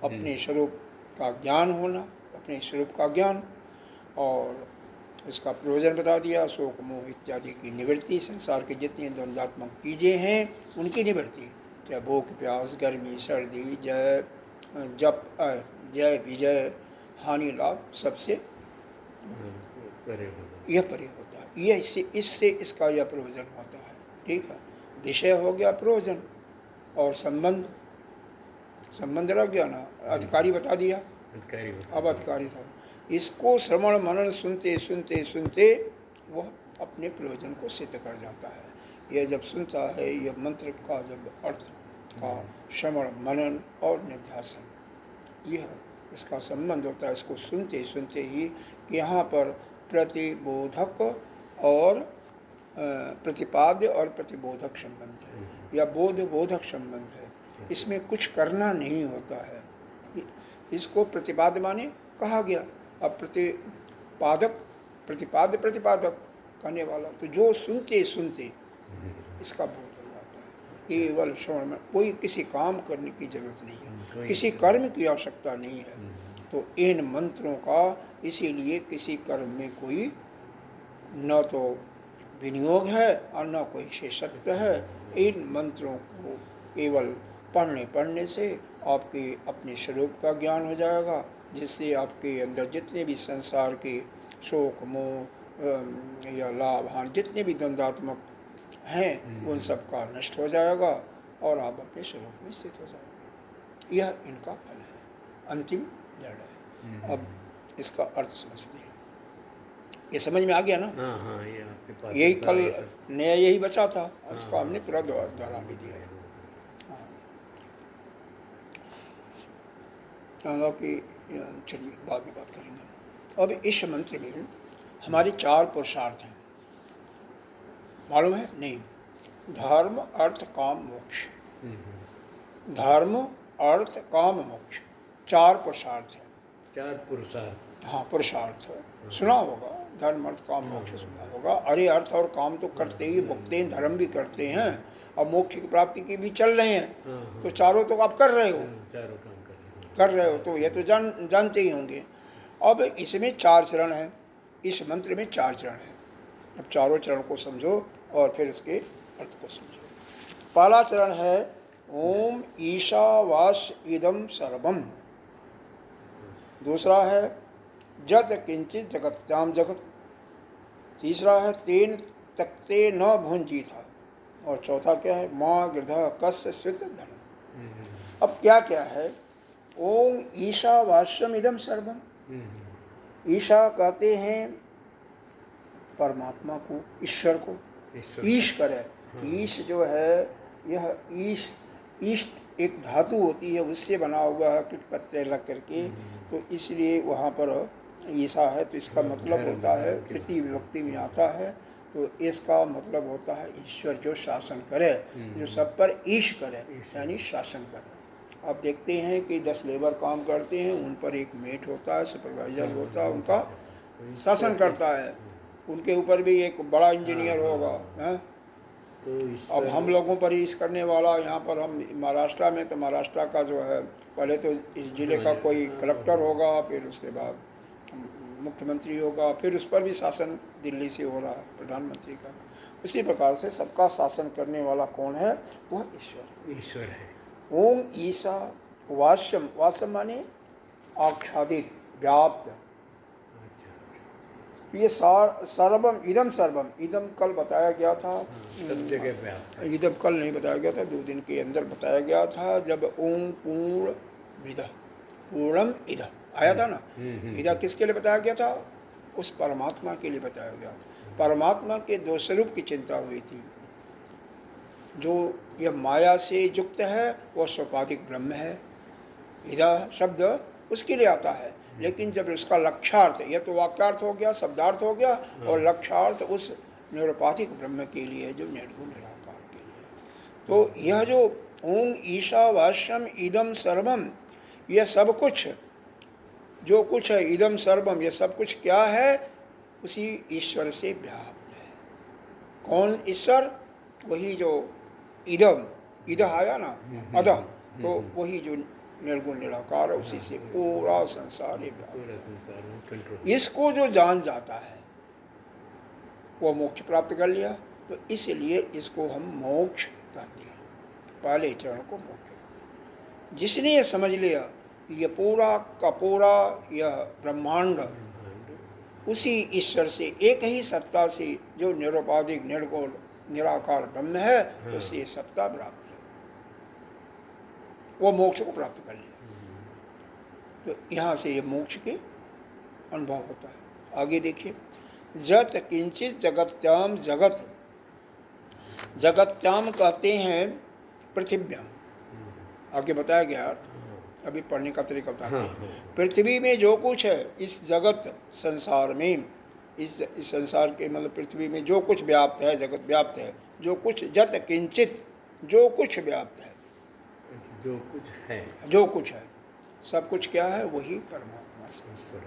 A: अपने स्वरूप का ज्ञान होना, अपने स्वरूप का ज्ञान, और इसका प्रयोजन बता दिया, शोक मोह इत्यादि की निवृत्ति, संसार के जितनी द्वंद्वात्मक चीज़ें हैं उनकी निवृत्ति, चाहे भूख प्यास, गर्मी सर्दी, जय जप, जय विजय, हानि लाभ, सबसे यह परे होता है। ये इससे इसका यह प्रयोजन होता है। ठीक है, विषय हो गया प्रयोजन, और संबंध रख गया ना, अधिकारी बता दिया।
B: अधिकारी होता
A: अब अधिकारी साहब इसको श्रवण मनन सुनते सुनते सुनते वह अपने प्रयोजन को सिद्ध कर जाता है। यह जब सुनता है, यह मंत्र का जब अर्थ का श्रवण मनन और निध्यासन, यह इसका संबंध होता है। इसको सुनते सुनते ही कि यहाँ पर प्रतिबोधक और प्रतिपाद्य और प्रतिबोधक संबंध है, या बोध बोधक संबंध है। इसमें कुछ करना नहीं होता है। इसको प्रतिपाद्य माने कहा गया, अब प्रतिपादक प्रतिपाद्य प्रतिपादक कहने वाला, तो जो सुनते सुनते इसका बोध हो जाता है। केवल श्रवण में कोई किसी काम करने की जरूरत नहीं है, किसी कर्म की आवश्यकता नहीं है। तो इन मंत्रों का इसीलिए किसी कर्म में कोई न तो विनियोग है और न कोई शेषत्व है। इन मंत्रों को केवल पढ़ने से आपके अपने स्वरूप का ज्ञान हो जाएगा, जिससे आपके अंदर जितने भी संसार के शोक मोह या लाभ हानि जितने भी द्वंद्वात्मक हैं उन सब का नष्ट हो जाएगा और आप अपने स्वरूप में स्थित हो जाएंगे। यह इनका फल है, अंतिम निर्णय है। अब इसका अर्थ समझते हैं। ये समझ में आ गया ना?
B: हाँ, ये आपके पास
A: यही कल नया यही बचा था, इसका हमने पूरा दोहरा भी दिया है। कि चलिए बाद में बात करेंगे। अब इस मंत्र में हमारे 4 पुरुषार्थ हैं, मालूम है? नहीं, धर्म अर्थ काम मोक्ष। धर्म अर्थ काम मोक्ष 4 पुरुषार्थ हैं।
B: 4 पुरुषार्थ,
A: हाँ पुरुषार्थ सुना होगा, धर्म अर्थ काम मोक्ष सुना होगा। अरे अर्थ और काम तो करते ही भुगते हैं, धर्म भी करते हैं और मोक्ष की प्राप्ति की भी चल रहे हैं। तो चारों तो आप कर रहे हो,
B: चारों काम
A: कर रहे हो, तो ये तो जानते ही होंगे। अब इसमें 4 चरण हैं, इस मंत्र में 4 चरण हैं। अब चारों चरण को समझो और फिर उसके अर्थ को समझो। पहला चरण है ओम ईशावास इदम सर्वम। दूसरा है जत किंचित जगत्याम जगत। तीसरा है तेन तक्ते न भुंजी था। और चौथा क्या है माँ गृध कस्य स्वित धन। अब क्या क्या है? ओम ईशावास्यम इदम सर्वम। ईशा कहते हैं परमात्मा को, ईश्वर को। ईश करे, ईश जो है यह ईश एक धातु होती है, उससे बना हुआ है किट पत्ते लग करके, तो इसलिए वहाँ पर ईशा है। तो इसका मतलब होता है, तृतीय विभक्ति में आता है, तो इसका मतलब होता है ईश्वर जो शासन करे, जो सब पर ईश करे, यानी शासन करे। आप देखते हैं कि 10 लेबर काम करते हैं, उन पर एक मेट होता है, सुपरवाइजर होता है, उनका शासन करता है। उनके ऊपर भी एक बड़ा इंजीनियर होगा। तो अब हम लोगों पर ईश करने वाला, यहाँ पर हम महाराष्ट्र में, तो महाराष्ट्र का जो है पहले तो इस जिले का कोई कलेक्टर होगा, फिर उसके बाद मुख्यमंत्री होगा, फिर उस पर भी शासन दिल्ली से हो रहा है, प्रधानमंत्री का। उसी प्रकार से सबका शासन करने वाला कौन है? वह ईश्वर है। ओम ईशा वास्यम, वास्यम माने आच्छादित, व्याप्त। ये सर्वम इदम सर्वम, इदम कल बताया गया था,
B: सब जगह व्याप्त।
A: इदम कल नहीं बताया गया था, 2 दिन के अंदर बताया गया था, जब ओम पूर्ण विद पूर्णम इद आया था ना। इदा किसके लिए बताया गया था? उस परमात्मा के लिए बताया गया था। परमात्मा के 2 स्वरूप की चिंता हुई थी। जो यह माया से युक्त है वह सोपाधिक ब्रह्म है, इदा शब्द उसके लिए आता है। लेकिन जब उसका लक्ष्यार्थ, यह तो वाक्यार्थ हो गया, शब्दार्थ हो गया, और लक्ष्यार्थ उस निरुपाधिक ब्रह्म के लिए जो निर्गुण निराकार के लिए। तो यह जो ओम ईशावास्यम इदम सर्वम, यह सब कुछ जो कुछ है, इदम सर्वम, यह सब कुछ क्या है? उसी ईश्वर से व्याप्त है। कौन ईश्वर? वही जो इदम, इद आया ना, अदम, तो वही जो निर्गुण निराकार है, उसी से पूरा संसार व्याप्त। इसको जो जान जाता है वो मोक्ष प्राप्त कर लिया। तो इसलिए इसको हम मोक्ष कहते हैं। पहले चरण को मोक्ष। जिसने ये समझ लिया कि यह पूरा का पूरा यह ब्रह्मांड उसी ईश्वर से, एक ही सत्ता से जो निरुपाधिक निर्गुण निराकार ब्रह्म है, उससे ये सत्ता प्राप्त है, वो मोक्ष को प्राप्त कर लिया। तो यहाँ से ये मोक्ष के अनुभव होता है। आगे देखिए, जत किंचित जगत्याम जगत, जगत्याम कहते हैं पृथिव्याम, आगे बताया गया, अभी पढ़ने का तरीका बताते हैं। पृथ्वी में जो कुछ है, इस जगत संसार में, इस संसार के मतलब पृथ्वी में जो कुछ व्याप्त है, जगत व्याप्त है, जो कुछ, जत किंचित, जो कुछ व्याप्त है,
B: जो कुछ है,
A: जो कुछ है, सब कुछ क्या है, वही परमात्मा से है।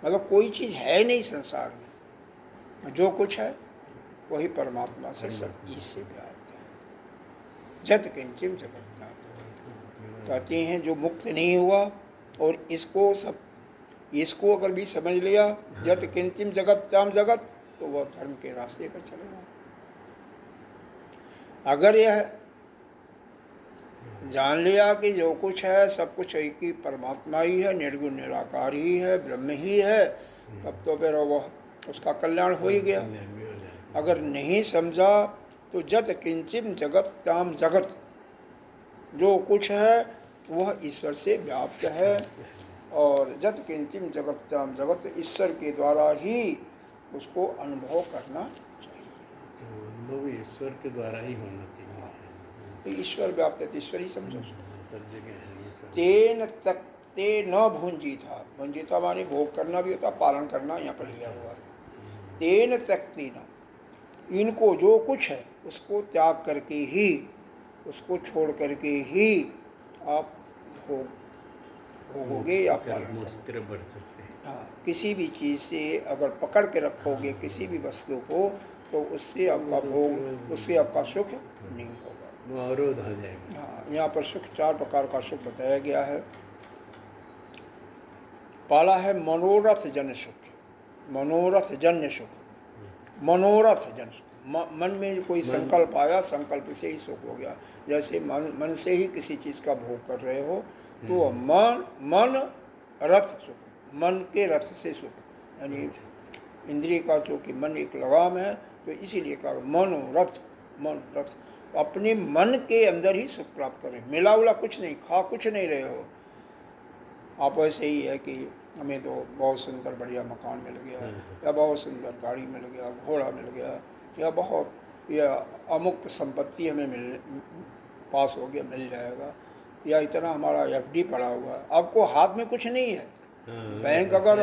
A: मतलब कोई चीज़ है नहीं संसार में, जो कुछ है वही परमात्मा से सब इससे व्याप्त है। जत किंचित जगत, कहते हैं जो मुक्त नहीं हुआ और इसको अगर भी समझ लिया, जत किंचित जगत्याम जगत, तो वह धर्म के रास्ते पर चलेगा। अगर यह जान लिया कि जो कुछ है सब कुछ एक ही परमात्मा ही है, निर्गुण निराकार ही है, ब्रह्म ही है, तब तो फिर वह उसका कल्याण हो ही गया। अगर नहीं समझा तो जत किंचित जगत्याम जगत, जो कुछ है वह ईश्वर से व्याप्त है, और जत किंचित जगत्याम जगत, ईश्वर के द्वारा ही उसको अनुभव करना चाहिए।
B: तो अनुभव ईश्वर के द्वारा ही होना चाहिए।
A: तो ईश्वर व्याप्त है तो ईश्वर ही समझो।
B: सब जगह है।
A: तेन तक ते न भुंजीता, भुंजीता माने भोग करना भी होता, पालन करना यहाँ पर लिया हुआ है। तेन तकते न, इनको जो कुछ है उसको त्याग करके ही, उसको छोड़ करके ही आप भोगोगे या पालन
B: बढ़ सकते हैं।
A: हाँ, किसी भी चीज़ से अगर पकड़ के रखोगे किसी भी वस्तु को, तो उससे आपका भोग, उससे आपका सुख नहीं होगा,
B: वो अवरोध हो जाएगा।
A: हाँ, यहाँ पर सुख, 4 प्रकार का सुख बताया गया है। पहला है मनोरथ जन सुख, मनोरथ जन्य सुख, मनोरथ जन सुख, मन में कोई संकल्प आया, संकल्प से ही सुख हो गया। जैसे मन से ही किसी चीज़ का भोग कर रहे हो, तो मन रथ सुख, मन के रथ से सुख, यानी इंद्रिय का चूँकि मन एक लगाम है, तो इसीलिए कहा मनोरथ, मन रथ, अपने मन के अंदर ही सुख प्राप्त करें, मिला उला कुछ नहीं, खा कुछ नहीं रहे हो आप। ऐसे ही है कि हमें तो बहुत सुंदर बढ़िया मकान मिल गया, या बहुत सुंदर गाड़ी मिल गया, घोड़ा मिल गया, या बहुत, या अमुक संपत्ति हमें पास हो गया, मिल जाएगा, या इतना हमारा FD पड़ा हुआ है, आपको हाथ में कुछ नहीं है। बैंक अगर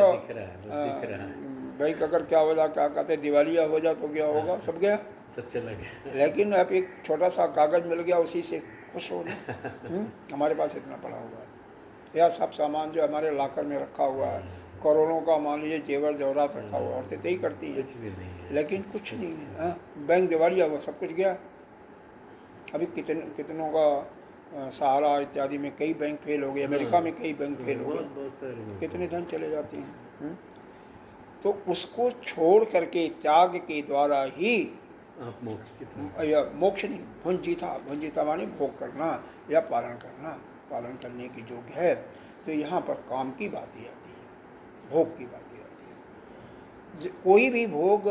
A: बैंक अगर क्या हो जाए, क्या कहते हैं, दिवालिया हो जाए तो क्या होगा, सब गया,
B: सब चला गया।
A: लेकिन अब एक छोटा सा कागज मिल गया, उसी से खुश हो ना। हमारे पास इतना पड़ा हुआ है, या सब सामान जो हमारे लॉकर में रखा हुआ है, करोड़ों का मान लीजिए जेवर जवरात रखा हुआ, औरतें यही करती हैं, लेकिन कुछ नहीं है। बैंक दिवालिया हुआ, सब कुछ गया। अभी कितनों का सहारा इत्यादि में कई बैंक फेल हो गए, अमेरिका में कई बैंक फेल हो गए, कितने धन चले जाते हैं। तो उसको छोड़ करके त्याग के द्वारा ही
B: आप मोक्ष की तरफ,
A: या मोक्ष नहीं, भुंजिता माने भोग करना या पालन करना, पालन करने की योग्य है। तो यहाँ पर काम की बात ही आती है, भोग की बात ही आती है। कोई भी भोग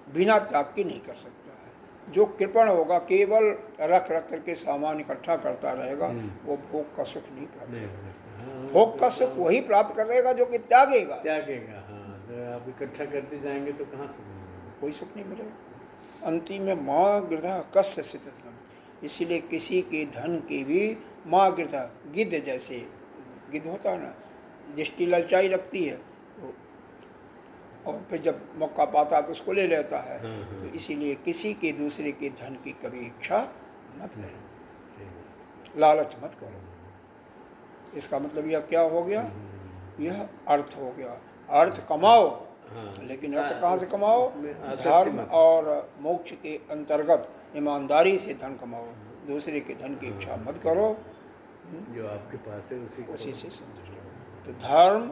A: बिना त्याग के नहीं कर सकता है। जो कृपण होगा, केवल रख करके सामान इकट्ठा करता रहेगा, वो भोग का सुख नहीं प्राप्त करेगा। भोग का सुख वही प्राप्त करेगा जो कि त्यागेगा।
B: हाँ, तो आप इकट्ठा करते जाएंगे तो कहाँ सुख मिलेगा,
A: कोई सुख नहीं मिलेगा। अंतिम में माँ गृह कस्य स्थितम, इसीलिए किसी के धन की भी माँ गृह, गिद्ध जैसे, गिद्ध होता है ना, दृष्टि ललचाई रखती है, तो और फिर जब मौका पाता है तो उसको ले लेता है। तो इसीलिए किसी के दूसरे के धन की कभी इच्छा मत करो, लालच मत करो। इसका मतलब यह क्या हो गया, यह अर्थ हो गया। अर्थ कमाओ, लेकिन अर्थ कहाँ से कमाओ, धर्म और मोक्ष के अंतर्गत ईमानदारी से धन कमाओ, दूसरे के धन की इच्छा मत करो,
B: जो आपके पास है
A: उसी से संतुष्ट रहो। तो धर्म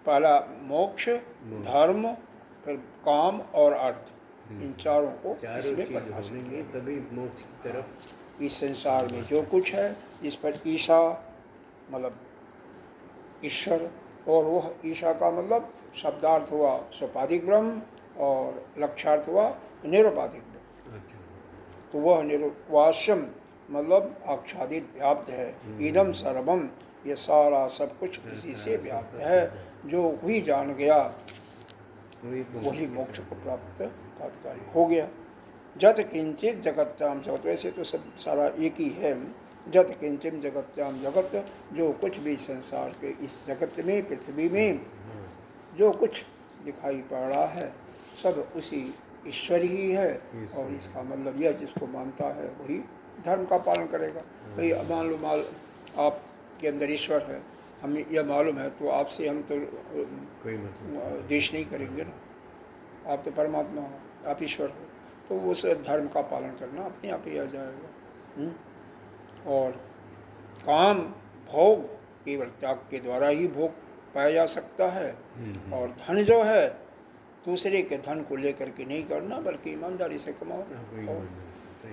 A: पहला, मोक्ष, धर्म, फिर काम और अर्थ, इन चारों को इसमें परिभाषित किया,
B: तभी मोक्ष की तरफ।
A: इस संसार में जो कुछ है, जिस पर ईशा मतलब ईश्वर, और वह ईशा का मतलब शब्दार्थ हुआ सोपाधिक ब्रह्म और लक्ष्यार्थ हुआ निरुपाधिक ब्रह्म।
B: अच्छा।
A: तो वह निरुपास्यम मतलब आच्छादित व्याप्त है। इदम सर्वम, ये सारा सब कुछ इसी से व्याप्त है। जो वही जान गया वही मोक्ष को प्राप्त का अधिकारी हो गया। जत किंचित जगत्याम जगत, वैसे तो सब सारा एक ही है। जत किंचित जगत्याम जगत, जो कुछ भी संसार के इस जगत में पृथ्वी में जो कुछ दिखाई पड़ रहा है सब उसी ईश्वर ही है। और इसका मतलब यह जिसको मानता है वही धर्म का पालन करेगा। भाई मान लो आपके अंदर ईश्वर है, हमें यह मालूम है, तो आपसे हम तो
B: कोई मतलब
A: देश नहीं करेंगे ना। आप तो परमात्मा हो, आप ईश्वर हो, तो उस धर्म का पालन करना अपने आप ही आ जाएगा। और काम भोग केवल त्याग के द्वारा ही भोग पाया जा सकता है। और धन जो है दूसरे के धन को लेकर के नहीं करना, बल्कि ईमानदारी से कमाओ।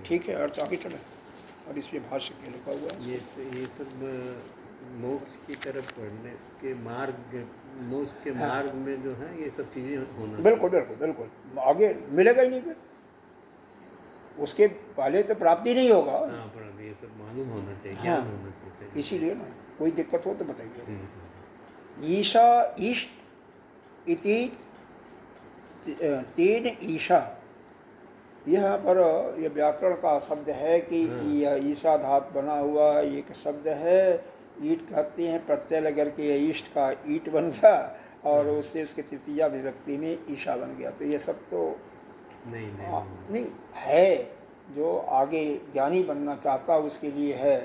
A: ठीक है, अर्थ आगे चले। और इसमें भाष्य के लिखा हुआ है
B: ये सब मोक्ष की तरफ बढ़ने के मार्ग, मोक्ष के मार्ग में जो है ये सब चीज़ें होना।
A: बिल्कुल बिल्कुल बिल्कुल, आगे मिलेगा ही नहीं फिर, उसके पहले तो प्राप्ति नहीं होगा।
B: हाँ, पर ये सब मालूम होना चाहिए, ज्ञान होना चाहिए।
A: इसीलिए ना, कोई दिक्कत हो तो बताइए। ईशा इष्ट इति तीन ईशा, यहाँ पर यह व्याकरण का शब्द है कि यह ईशा धात बना हुआ एक शब्द है। ईट कहते हैं, प्रत्यय लगर के ईष्ट का ईट बन गया और उससे उसके तृतीया विभक्ति में ईशा बन गया। तो ये सब तो नहीं है, जो आगे ज्ञानी बनना चाहता उसके लिए है।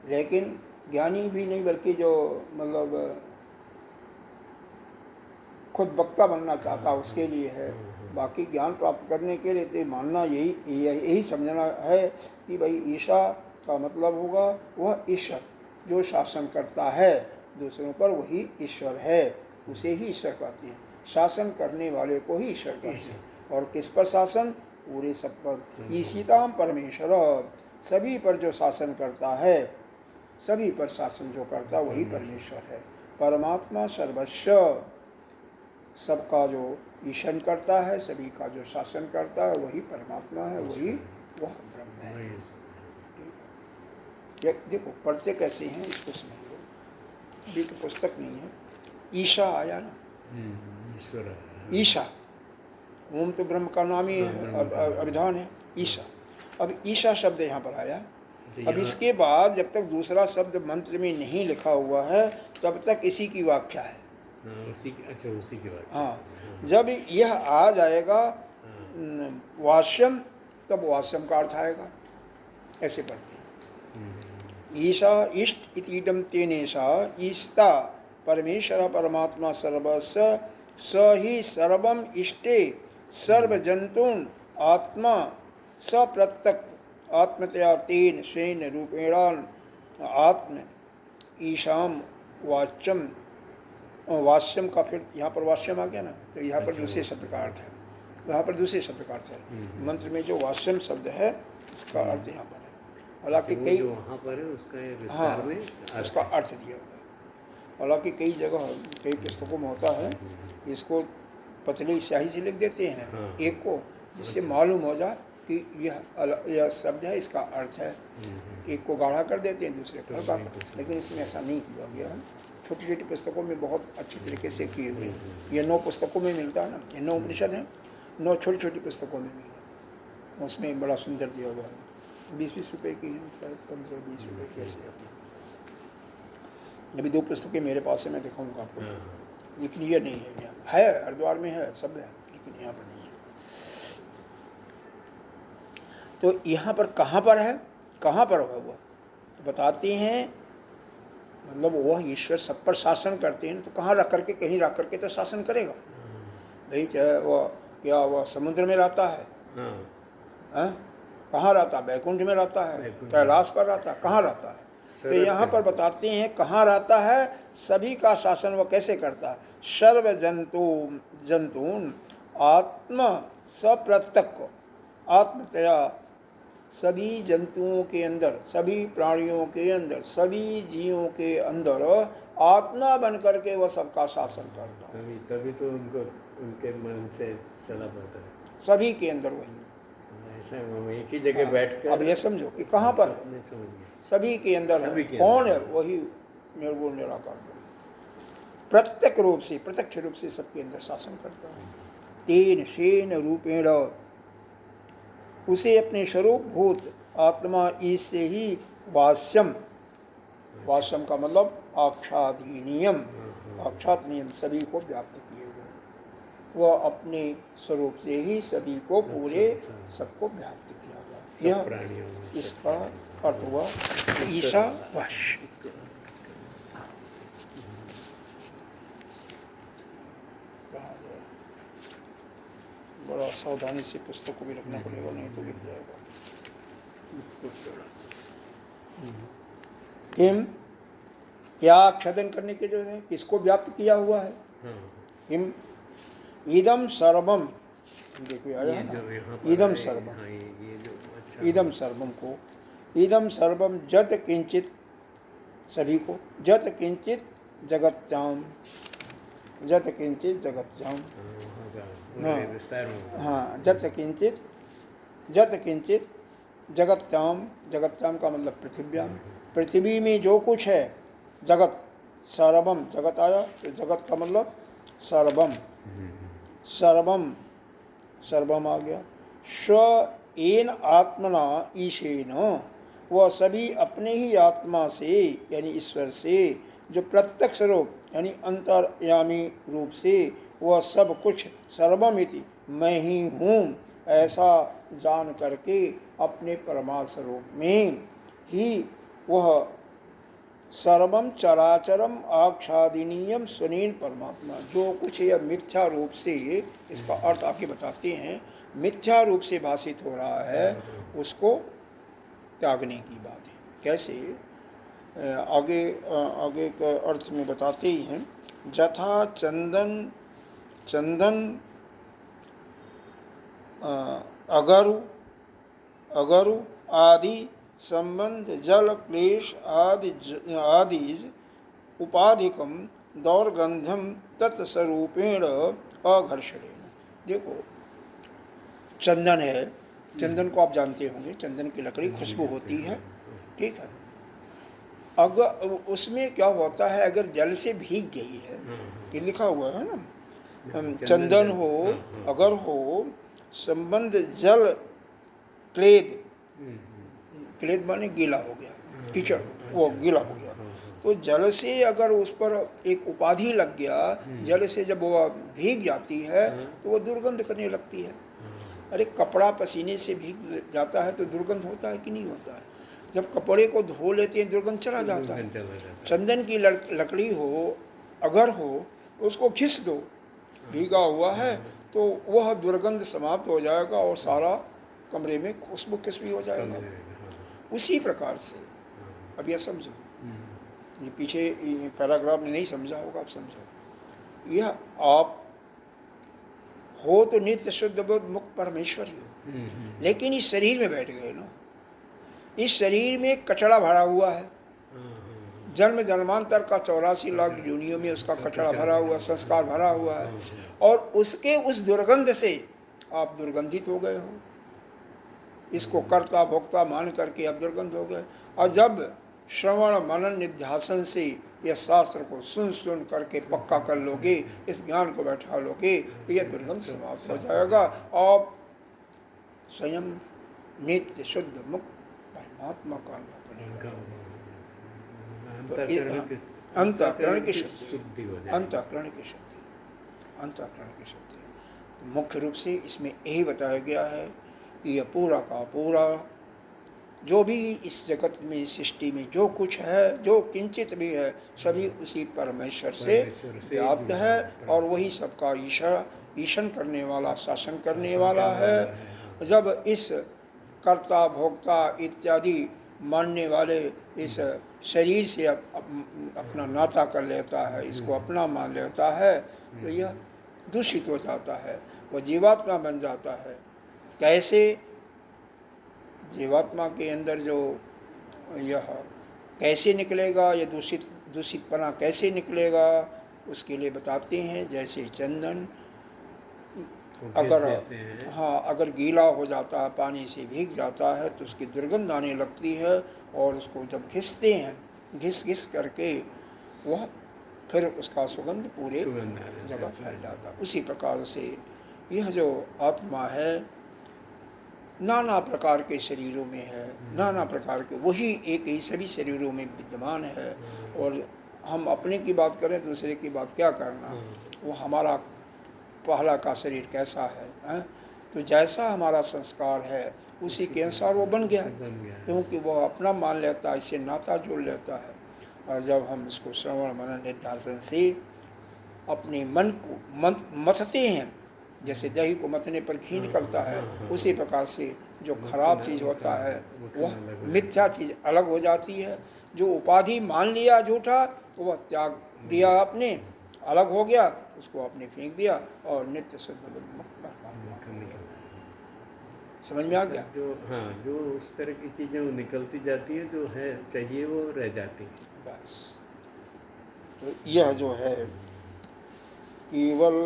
A: लेकिन ज्ञानी भी नहीं, बल्कि जो मतलब खुद वक्ता बनना चाहता उसके लिए है। बाकी ज्ञान प्राप्त करने के लिए तो मानना यही समझना है कि भाई ईशा का मतलब होगा वह ईश्वर जो शासन करता है दूसरों पर, वही ईश्वर है, उसे ही ईश्वर कहते हैं। शासन करने वाले को ही ईश्वर कहते हैं। और किस पर शासन? पूरे सब पर। ईशिताम परमेश्वर, सभी पर जो शासन करता है, सभी पर शासन जो करता वही परमेश्वर है। परमात्मा सर्वस्व, सबका जो ईशन करता है, सभी का जो शासन करता है वही परमात्मा है, वही वह ब्रह्म है। देखो पढ़ते कैसे हैं इसको समझो। अभी तो पुस्तक नहीं है, ईशा आया ना,
B: ईश्वर,
A: ईशा, ओम तो ब्रह्म का नाम ही है, अभिधान है ईशा। अब ईशा शब्द यहाँ पर आया। अब इसके बाद जब तक दूसरा शब्द मंत्र में नहीं लिखा हुआ है तब तक इसी की व्याख्या है।
B: उसी की बात।
A: हाँ, जब यह आ जाएगा वाष्यम, तब वाष्यम का अर्थ आएगा। ऐसे पढ़ते हैं। ईशा इष्ट इतीदम तेनेशा, ईस्ता परमेश्वर परमात्मा सर्वस्व, स ही सर्वम इष्टे सर्वजंतून आत्मा स प्रत्यक आत्मतया तेन स्वेन रूपेणान आत्म ईशाम वाच्यम। वाष्यम का फिर यहाँ पर वाष्यम आ गया ना, तो यहाँ पर दूसरे शब्द का अर्थ है, यहाँ पर दूसरे शब्द का अर्थ है। मंत्र में जो वाष्यम शब्द है इसका अर्थ यहाँ पर है। हालांकि कई
B: वहाँ पर है उसका विस्तार में
A: उसका अर्थ दिया हुआ है। हालांकि कई जगह कई पुस्तकों में होता है, इसको पतली स्याही से लिख देते हैं एक को, जिससे मालूम हो जाए कि यह शब्द है, इसका अर्थ है। एक को गाढ़ा कर देते हैं, दूसरे को हल्का कर, लेकिन इसमें ऐसा नहीं किया गया है। छोटी छोटी पुस्तकों में बहुत अच्छी तरीके से किए हुए हैं। ये 9 पुस्तकों में मिलता है ना, ये 9 उपनिषद हैं, 9 छोटी छोटी पुस्तकों में भी है। उसमें बड़ा सुंदर दिया हुआ है। 20-20 रुपये की हैं शायद, 15-20 रुपये की ऐसे। अभी 2 पुस्तकें मेरे पास है, मैं दिखाऊंगा आपको, लेकिन ये नहीं है। यहाँ है, हरिद्वार में है, सब है, लेकिन यहाँ पर नहीं है। तो यहाँ पर कहाँ पर है, कहाँ पर हुआ वो तो बताते हैं। मतलब वह ईश्वर सब पर शासन करते हैं, तो कहाँ रख करके, कहीं रख करके तो शासन करेगा भाई। चाहे वह क्या वह समुद्र में रहता है, कहाँ रहता है? बैकुंठ में रहता है, कैलाश पर रहता है, कहाँ रहता है? तो यहाँ पर बताते हैं कहाँ रहता है। सभी का शासन वह कैसे करता है? सर्व जंतून आत्मा सप्रत्यक आत्मतया सभी जंतुओं के अंदर, सभी प्राणियों के अंदर, सभी जीवों के अंदर आत्मा बन करके वह सबका शासन करता है।
B: तभी तभी तो उनको उनके मन से चला पाता है।
A: सभी के अंदर वही है।
B: ऐसा हम एक ही जगह बैठकर
A: अब ये समझो कि कहाँ पर है?
B: नहीं समझ गया।
A: सभी के अंदर है।
B: सभी के
A: कौन
B: अंदर
A: है? वही निर्गुण निराकार ब्रह्म प्रत्यक्ष रूप से, प्रत्यक्ष रूप से सबके अंदर शासन करता है। तेन शेन रूपेण, उसे अपने स्वरूप भूत आत्मा ईश से ही वास्यम, वास्यम का मतलब आक्षाधीनियम, आक्षात नियम सभी को व्याप्त किए हुए, वह अपने स्वरूप से ही सभी को पूरे सबको व्याप्त किया हुआ। यह इसका अर्थ हुआ ईशावास्य। बड़ा सावधानी से पुस्तक को भी रखना पड़ेगा, नहीं तो गिर जाएगा। किम, क्या क्षदन करने के जो है, किसको व्याप्त किया हुआ है? किम इदम सर्वम, देखो आया है ना, इदम सर्वम, इदम सर्वम को, इदम सर्वम जत किंचित, सभी को, जत किंचित जगत्याम, जत किंचित जगत्याम, हाँ, जत किंचित, जत किंचित जगत्याम, जगत्याम का मतलब पृथिव्याम, पृथ्वी में जो कुछ है, जगत, सर्वम, जगत आया तो जगत का मतलब सर्वम, सर्वम, सर्वम आ गया। स्व एन आत्मना ईशेन, वह सभी अपने ही आत्मा से यानी ईश्वर से, जो प्रत्यक्ष रूप यानी अंतर्यामी रूप से वह सब कुछ सर्वमिति मैं ही हूँ ऐसा जान करके अपने परमात्म रूप में ही वह सर्वम चराचरम आक्षादिनीयम सुनील परमात्मा, जो कुछ यह मिथ्या रूप से, इसका अर्थ आगे बताते हैं, मिथ्या रूप से भाषित हो रहा है उसको त्यागने की बात है। कैसे? आगे आगे के अर्थ में बताते ही हैं, जथा चंदन, चंदन अगरु, अगरु आदि संबंध जल क्लेश आदि उपाधिकम दौर्गंधम तत्स्वरूपेण अघर्षणेन। देखो चंदन है, चंदन को आप जानते होंगे, चंदन की लकड़ी खुशबू होती है, ठीक है। अगर उसमें क्या होता है, अगर जल से भीग गई है, ये लिखा हुआ है ना, चंदन हो, अगर हो, संबंध जल क्लेद, क्लेद माने गीला हो गया, कीचड़, वो गीला हो गया, तो जल से अगर उस पर एक उपाधि लग गया, जल से जब वो भीग जाती है तो वो दुर्गंध करने लगती है। अरे कपड़ा पसीने से भीग जाता है तो दुर्गंध होता है कि नहीं होता है? जब कपड़े को धो लेते हैं दुर्गंध चला जाता है। चंदन की लकड़ी हो, अगर हो, उसको घिस दो, भीगा हुआ है, तो वह दुर्गंध समाप्त हो जाएगा और सारा कमरे में खुशबू खुशबू हो जाएगा। उसी प्रकार से अब यह समझो, ये पीछे पैराग्राफ में नहीं समझा होगा, आप समझो। यह आप हो तो नित्य शुद्ध बुद्ध मुक्त परमेश्वर ही हो, लेकिन इस शरीर में बैठ गए ना, इस शरीर में कचड़ा भरा हुआ है, जन्म जन्मांतर का 84 लाख योनियों में उसका कचड़ा भरा हुआ, संस्कार भरा हुआ है, और उसके उस दुर्गंध से आप दुर्गंधित हो गए हो। इसको कर्ता भोक्ता मान करके आप दुर्गंध हो गए। और जब श्रवण मनन निध्यासन से यह शास्त्र को सुन सुन करके पक्का कर लोगे, इस ज्ञान को बैठा लोगे, तो यह दुर्गंध समाप्त हो जाएगा और स्वयं नित्य शुद्ध मुक्त परमात्मा का अनुभव बनेगा। अंतःकरण की शुद्धि, अंतःकरण की शुद्धि, अंतःकरण की शुद्धि। मुख्य रूप से इसमें यही बताया गया है कि यह पूरा का पूरा जो भी इस जगत में, सृष्टि में जो कुछ है, जो किंचित भी है, सभी उसी परमेश्वर से व्याप्त है, और वही सबका ईशन करने वाला, शासन करने वाला है। जब इस कर्ता भोक्ता इत्यादि मानने वाले इस शरीर से अपना नाता कर लेता है, इसको अपना मान लेता है, तो यह दूषित हो जाता है, वह जीवात्मा बन जाता है। कैसे? जीवात्मा के अंदर जो यह कैसे निकलेगा, ये दूषितपना कैसे निकलेगा, उसके लिए बताते हैं। जैसे चंदन अगर अगर गीला हो जाता है, पानी से भीग जाता है, तो उसकी दुर्गंध आने लगती है, और उसको जब घिसते हैं, घिस घिस करके वह फिर उसका सुगंध पूरे जगह फैल जाता है। उसी प्रकार से यह जो आत्मा है नाना प्रकार के शरीरों में है, नाना प्रकार के, वही एक ही सभी शरीरों में विद्यमान है। और हम अपने की बात करें, दूसरे की बात क्या करना। वो हमारा पहला का शरीर कैसा है, तो जैसा हमारा संस्कार है उसी के अनुसार वो बन गया, क्योंकि वो अपना मान लेता है, इससे नाता जोड़ लेता है। और जब हम इसको श्रवण मनन निध्यासन से अपने मन को मथते हैं, जैसे दही को मथने पर घी निकलता है, उसी प्रकार से जो खराब चीज़ होता है वह मिथ्या चीज़ अलग हो जाती है। जो उपाधि मान लिया झूठा, वह त्याग दिया, आपने अलग हो गया, उसको आपने फेंक दिया, और नित्य शुद्ध मुक्त परमात्मा। समझ में आ गया?
B: जो उस तरह की चीज़ें वो निकलती जाती है, जो है चाहिए वो रह जाती है।
A: बस तो यह जो है केवल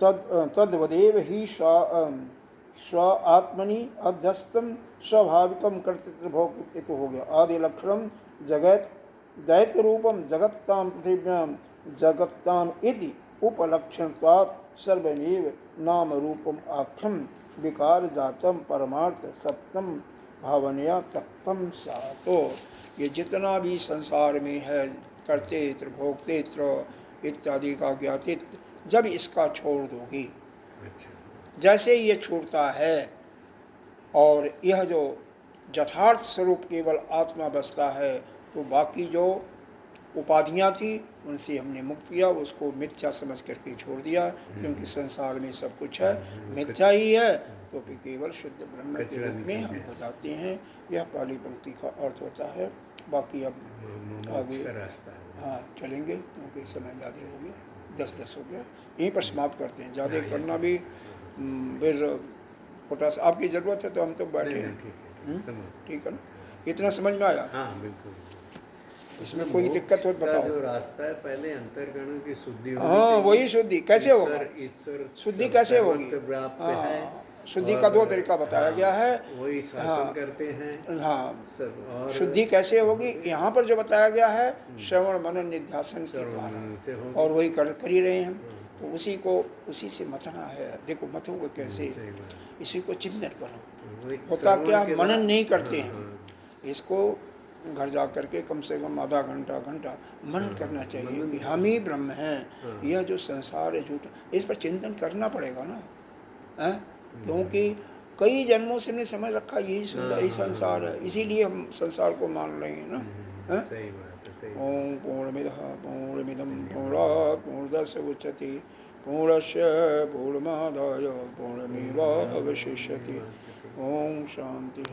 A: तद्वदेव ही स्व आत्मनि अध्यस्तम स्वाभाविकम कर्तृत्व भोक्तृत्व हो गया। आदि लक्षणम जगत दैत्य रूपम जगत्ताम पृथिव्याम जगत्ताम इति उपलक्षणत्वात् सर्वमेव नाम रूपम आख्यम विकार जातम परमार्थ सत्यम भावनया तत्वम सा। तो ये जितना भी संसार में है, कर्तृत्व भोक्तृत्व इत्यादि का ज्ञातित्व, जब इसका छोड़ दोगी, जैसे ये छूटता है और यह जो यथार्थ स्वरूप केवल आत्मा बसता है, तो बाकी जो उपाधियां थी उनसे हमने मुक्त किया, उसको मिथ्या समझ करके छोड़ दिया, क्योंकि संसार में सब कुछ है मिथ्या ही है, तो फिर केवल शुद्ध ब्रह्म के रूप में हम हो जाते हैं। यह पहली पंक्ति का अर्थ होता है। बाकी अब आगे हाँ चलेंगे, क्योंकि समय ज़्यादा हो गया, 10 हो गया, यहीं पर समाप्त करते हैं। ज़्यादा करना भी फिर पोटास आपकी ज़रूरत है, तो हम तो बैठे हैं। ठीक है ना? इतना समझ में आया?
B: हाँ बिल्कुल।
A: इसमें कोई दिक्कत हो बताओ।
B: जो रास्ता है पहले अंतर्गणों की शुद्धि,
A: हाँ वही शुद्धि कैसे होगा,
B: ईश्वर
A: शुद्धि कैसे होगी। शुद्धि का 2 तरीका बताया गया है।
B: वही शासन करते हैं।
A: हाँ शुद्धि कैसे होगी, यहाँ पर जो बताया गया है श्रवण मनन निध्यासन के द्वारा, और वही कर ही रहे हैं। तो उसी को उसी से मथना है। देखो मथोगे कैसे, इसी को चिंतन करो। होता क्या, मनन नहीं करते हैं। इसको घर जा करके कम से कम आधा घंटा मनन करना चाहिए कि हम ही ब्रह्म हैं, यह जो संसार है झूठा, इस पर चिंतन करना पड़ेगा ना, है? क्योंकि कई जन्मों से हमने समझ रखा यही सुंदर यही संसार है, इसीलिए हम संसार को मान रहे हैं ना।
B: सही बात है।
A: ओम पूर्णमिदः पूर्णमिदं पूर्णात् पूर्णमुदच्यते पूर्णस्य पूर्णमादाय पूर्णमेवावशिष्यते। ओम शांति।